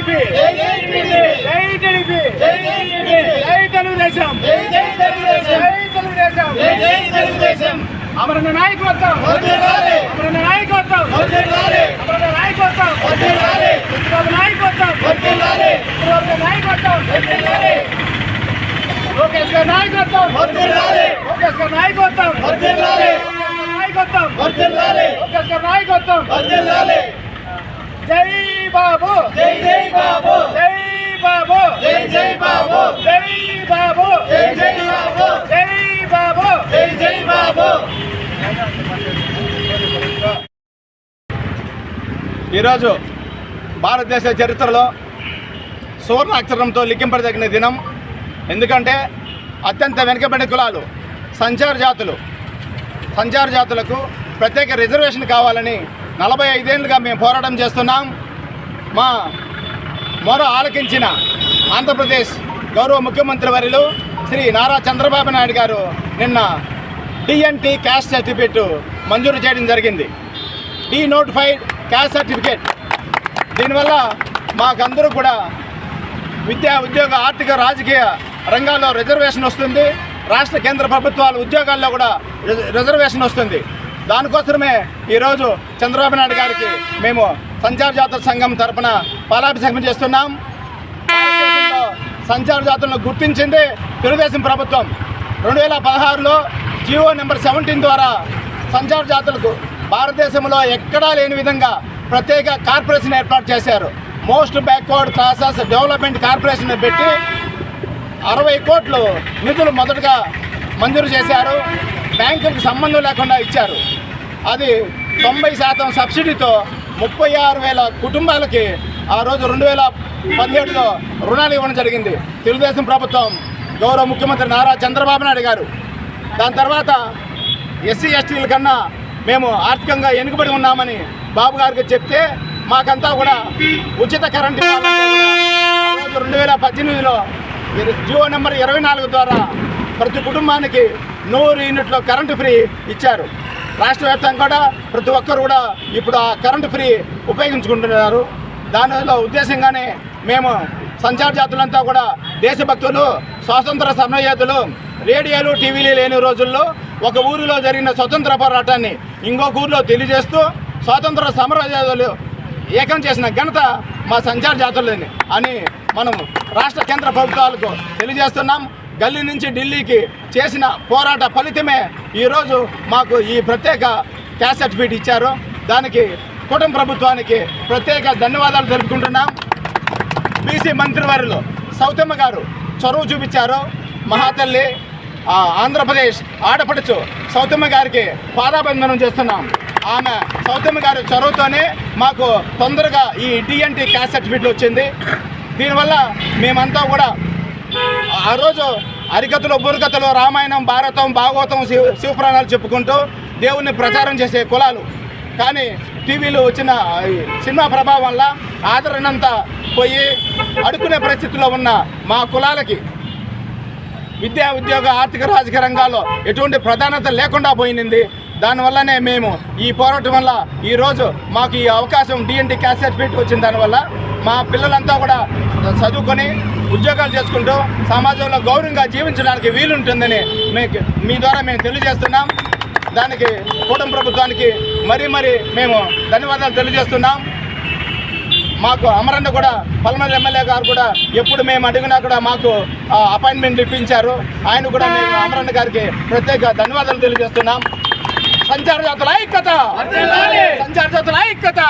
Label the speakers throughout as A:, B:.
A: TDP, జై TDP, జై తెలుగుదేశం, జై తెలుగుదేశం. అమరన్న నాయకత్వం, అమరన్న నాయకత్వం, అమరన్న నాయకత్వం, చంద్రబాబు నాయకత్వం, చంద్రబాబు నాయకత్వం, లోకేష్ గారి నాయకత్వం, లోకేష్ గారి నాయకత్వం, నాయకత్వం, లోకేష్ గారి నాయకత్వం. జై బాబు, జై జై బాబు, జై బాబు, జై జై బాబు, జై బాబు, జై జై బాబు, జై బాబు, జై జై బాబు.
B: ఈరోజు భారతదేశ చరిత్రలో సువర్ణాక్షరంతో లిఖింపదగిన దినం. ఎందుకంటే అత్యంత వెనుకబడిన కులాలు సంచార జాతులకు ప్రత్యేక రిజర్వేషన్ కావాలని 45 ఏళ్ళుగా మేము పోరాటం చేస్తున్నాం. మా మొర ఆలకించిన ఆంధ్రప్రదేశ్ గౌరవ ముఖ్యమంత్రి వర్యులు శ్రీ నారా చంద్రబాబు నాయుడు గారు నిన్న డిఎన్టీ క్యాస్ట్ సర్టిఫికేట్ మంజూరు చేయడం జరిగింది. Denotified caste certificate. దీనివల్ల మాకందరూ కూడా విద్యా, ఉద్యోగ, ఆర్థిక, రాజకీయ రంగాల్లో రిజర్వేషన్ వస్తుంది. రాష్ట్ర కేంద్ర ప్రభుత్వాల ఉద్యోగాల్లో కూడా రిజర్వేషన్ వస్తుంది. దానికోసమే ఈరోజు చంద్రబాబు నాయుడు గారికి మేము సంచార జాతుల సంఘం తరఫున పాలాభిషేకం చేస్తున్నాం. భారతదేశంలో సంచార జాతులను గుర్తించింది తెలుగుదేశం ప్రభుత్వం. 2016లో జియో నెంబర్ 17 ద్వారా సంచార జాతులకు భారతదేశంలో ఎక్కడా లేని విధంగా ప్రత్యేక కార్పొరేషన్ ఏర్పాటు చేశారు. Most backward classes development corporation పెట్టి 60 కోట్లు నిధులు మొదటగా మంజూరు చేశారు. బ్యాంకులకు సంబంధం లేకుండా ఇచ్చారు. అది 90% సబ్సిడీతో 36,000 కుటుంబాలకి ఆ రోజు 2017లో రుణాలు ఇవ్వడం జరిగింది తెలుగుదేశం ప్రభుత్వం, గౌరవ ముఖ్యమంత్రి నారా చంద్రబాబు నాయుడు గారు. దాని తర్వాత ఎస్సీ ఎస్టీల కన్నా మేము ఆర్థికంగా వెనుకబడి ఉన్నామని బాబు గారికి చెప్తే మాకంతా కూడా ఉచిత కరెంటు 2018లో జియో నెంబర్ 24 ద్వారా ప్రతి కుటుంబానికి 100 యూనిట్లు కరెంటు ఫ్రీ ఇచ్చారు. రాష్ట్ర వ్యాప్తంగా కూడా ప్రతి ఒక్కరు కూడా ఇప్పుడు ఆ కరెంటు ఫ్రీ ఉపయోగించుకుంటున్నారు. దానిలో ఉద్దేశంగానే మేము సంచార జాతులంతా కూడా దేశభక్తులు, స్వాతంత్ర సమరయోధులు. రేడియోలు, టీవీలు లేని రోజుల్లో ఒక ఊరిలో జరిగిన స్వతంత్ర పోరాటాన్ని ఇంకొక ఊరిలో తెలియజేస్తూ స్వాతంత్ర సమరయోధులు ఏకం చేసిన ఘనత మా సంచార జాతులని అని మనం రాష్ట్ర కేంద్ర ప్రభుత్వాలకు తెలియజేస్తున్నాం. గల్లీ నుంచి ఢిల్లీకి చేసిన పోరాట ఫలితమే ఈరోజు మాకు ఈ ప్రత్యేక క్యాస్ట్ సర్టిఫికేట్ ఇచ్చారు. దానికి కుటుంబ ప్రభుత్వానికి ప్రత్యేక ధన్యవాదాలు తెలుపుకుంటున్నాం. బీసీ మంత్రివర్యులు సౌతమ్మ గారు చొరవ చూపించారు. మహాతల్లి ఆంధ్రప్రదేశ్ ఆడపడుచు సౌతమ్మ గారికి పాదాభివందనం చేస్తున్నాం. ఆమె సౌతమ్మ గారి చొరవతోనే మాకు తొందరగా ఈ డిఎన్టీ క్యాస్ట్ సర్టిఫికేట్ వచ్చింది. దీనివల్ల మేమంతా కూడా ఆ రోజు హరికథలు, బుర్రకథలు, రామాయణం, భారతం, భాగవతం, శివపురాణాలు చెప్పుకుంటూ దేవుణ్ణి ప్రచారం చేసే కులాలు. కానీ టీవీలో వచ్చిన సినిమా ప్రభావం వల్ల ఆదరణంతా పోయి అడుక్కునే పరిస్థితుల్లో ఉన్న మా కులాలకి విద్యా, ఉద్యోగ, ఆర్థిక, రాజకీయ రంగాల్లో ఎటువంటి ప్రాధాన్యత లేకుండా పోయింది. దానివల్లనే మేము ఈ పోరాటం వల్ల ఈరోజు మాకు ఈ అవకాశం డిఎన్టీ క్యాస్ట్ సర్టిఫికేట్ వచ్చిన దానివల్ల మా పిల్లలంతా కూడా చదువుకొని ఉద్యోగాలు చేసుకుంటూ సమాజంలో గౌరవంగా జీవించడానికి వీలుంటుందని మీ ద్వారా మేము తెలియజేస్తున్నాం. దానికి కూటమి ప్రభుత్వానికి మరీ మేము ధన్యవాదాలు తెలియజేస్తున్నాం. మాకు అమరన్న కూడా పల్మల్ ఎమ్మెల్యే గారు కూడా ఎప్పుడు మేము అడిగినా కూడా మాకు అపాయింట్మెంట్ ఇప్పించారు. ఆయన కూడా మేము అమరన్న గారికి ప్రత్యేక ధన్యవాదాలు తెలియజేస్తున్నాం. సంచార జాతుల ఐక్యత, సంచార జాతుల ఐక్యత,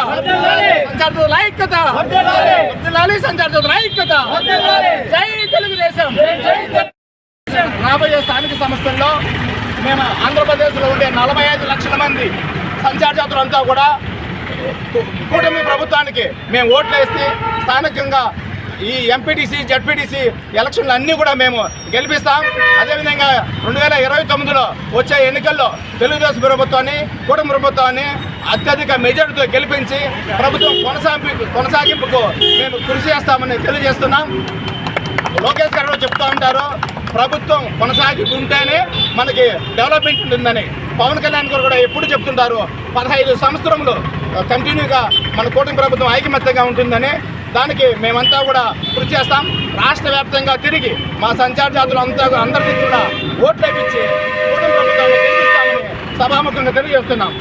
B: సంచార జాతుల ఐక్యత, సంచార జాతుల ఐక్యత. జై తెలుగుదేశం. రాబోయే స్థానిక సంస్థల్లో మేము ఆంధ్రప్రదేశ్లో ఉండే 45 లక్షల మంది సంచార జాతులంతా కూడా కూటమి ప్రభుత్వానికి మేము ఓట్లు వేసి స్థానికంగా ఈ ఎంపీటీసీ, జడ్పీటీసీ ఎలక్షన్లు అన్నీ కూడా మేము గెలిపిస్తాం. అదేవిధంగా 2029లో వచ్చే ఎన్నికల్లో తెలుగుదేశం ప్రభుత్వాన్ని, కూటమి ప్రభుత్వాన్ని అత్యధిక మెజారిటీతో గెలిపించి ప్రభుత్వం కొనసాగింపుకు మేము కృషి చేస్తామని తెలియజేస్తున్నాం. లోకేష్ గారు చెప్తూ ఉంటారు, ప్రభుత్వం కొనసాగుతుంటేనే మనకి డెవలప్మెంట్ ఉంటుందని. పవన్ కళ్యాణ్ గారు కూడా ఎప్పుడు చెప్తుంటారు 15 సంవత్సరములు కంటిన్యూగా మన కూటమి ప్రభుత్వం ఐకమత్యంగా ఉంటుందని. దానికి మేమంతా కూడా కృషి చేస్తాం. రాష్ట్ర వ్యాప్తంగా తిరిగి మా సంచార జాతులు అందరికీ కూడా ఓట్లు ఇప్పించి కూటమి ప్రభుత్వాన్ని గెలిపిస్తామని సభాముఖంగా తెలియజేస్తున్నాం.